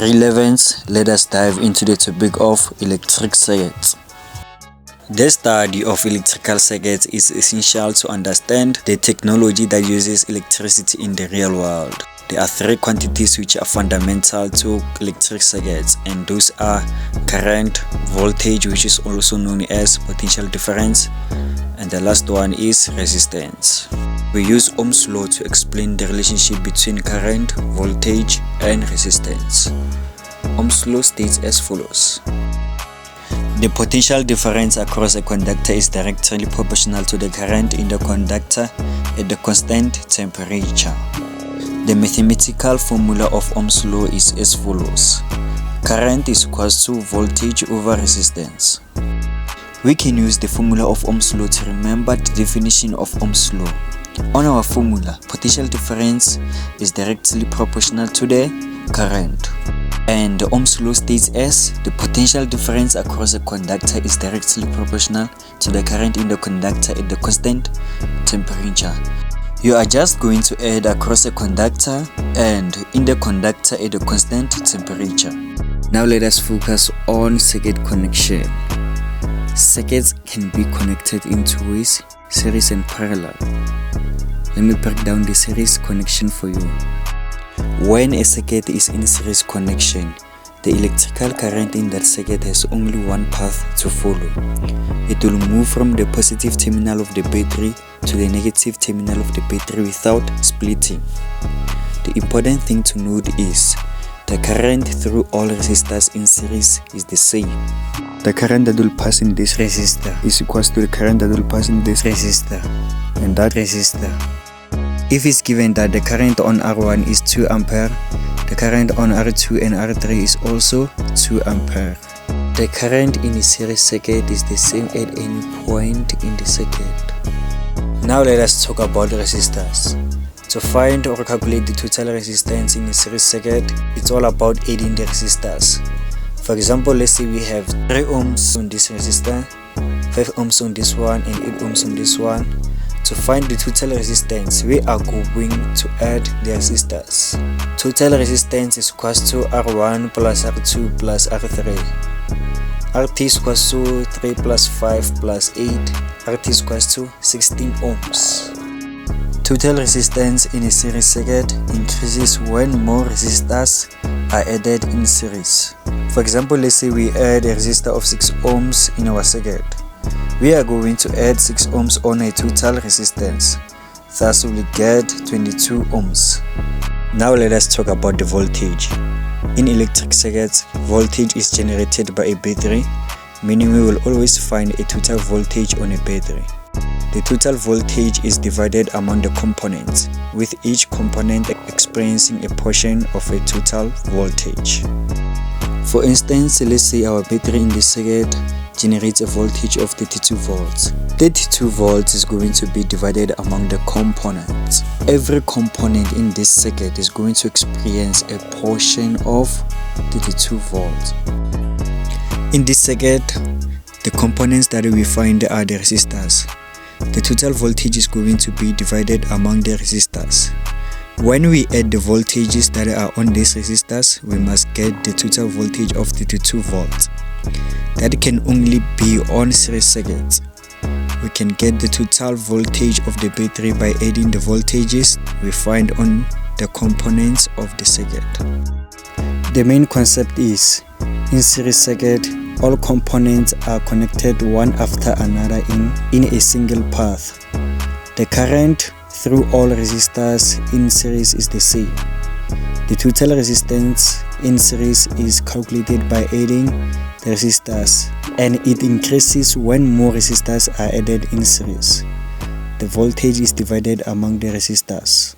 Grade 11's, let us dive into the topic of electric circuits. The study of electrical circuits is essential to understand the technology that uses electricity in the real world. There are three quantities which are fundamental to electric circuits, and those are current, voltage, which is also known as potential difference, and the last one is resistance. We use Ohm's law to explain the relationship between current, voltage, and resistance. Ohm's law states as follows. The potential difference across a conductor is directly proportional to the current in the conductor at the constant temperature. The mathematical formula of Ohm's law is as follows. Current is equals to voltage over resistance. We can use the formula of Ohm's law to remember the definition of Ohm's law. On our formula, potential difference is directly proportional to the current. And the Ohm's law states as the potential difference across a conductor is directly proportional to the current in the conductor at the constant temperature. You are just going to add across a conductor and in the conductor at a constant temperature. Now let us focus on circuit connection. Circuits can be connected in two ways, series and parallel. Let me break down the series connection for you. When a circuit is in series connection, the electrical current in that circuit has only one path to follow. It will move from the positive terminal of the battery to the negative terminal of the battery without splitting. The important thing to note is the current through all resistors in series is the same. The current that will pass in this resistor is equal to the current that will pass in this resistor and that resistor. If it's given that the current on R1 is 2 ampere, the current on R2 and R3 is also 2 ampere. The current in a series circuit is the same at any point in the circuit. Now let us talk about resistors. To find or calculate the total resistance in a series circuit, it's all about adding the resistors. For example, let's say we have 3 ohms on this resistor, 5 ohms on this one, and 8 ohms on this one. To find the total resistance, we are going to add the resistors. Total resistance is equal to R1 plus R2 plus R3. RT is equal to 3 plus 5 plus 8. RT is equal to 16 ohms. Total resistance in a series circuit increases when more resistors are added in series. For example, let's say we add a resistor of 6 ohms in our circuit. We are going to add 6 ohms on a total resistance. Thus we will get 22 ohms. Now let us talk about the voltage. In electric circuits, voltage is generated by a battery, meaning we will always find a total voltage on a battery. The total voltage is divided among the components, with each component experiencing a portion of a total voltage. For instance, let's say our battery in this circuit generates a voltage of 32 volts. 32 volts is going to be divided among the components. Every component in this circuit is going to experience a portion of 32 volts. In this circuit, the components that we find are the resistors. The total voltage is going to be divided among the resistors. When we add the voltages that are on these resistors, we must get the total voltage of 32 volts. That can only be on series circuits. We can get the total voltage of the battery by adding the voltages we find on the components of the circuit. The main concept is, in series circuit, all components are connected one after another in a single path. The current through all resistors in series is the same. The total resistance in series is calculated by adding the resistors, and it increases when more resistors are added in series. The voltage is divided among the resistors.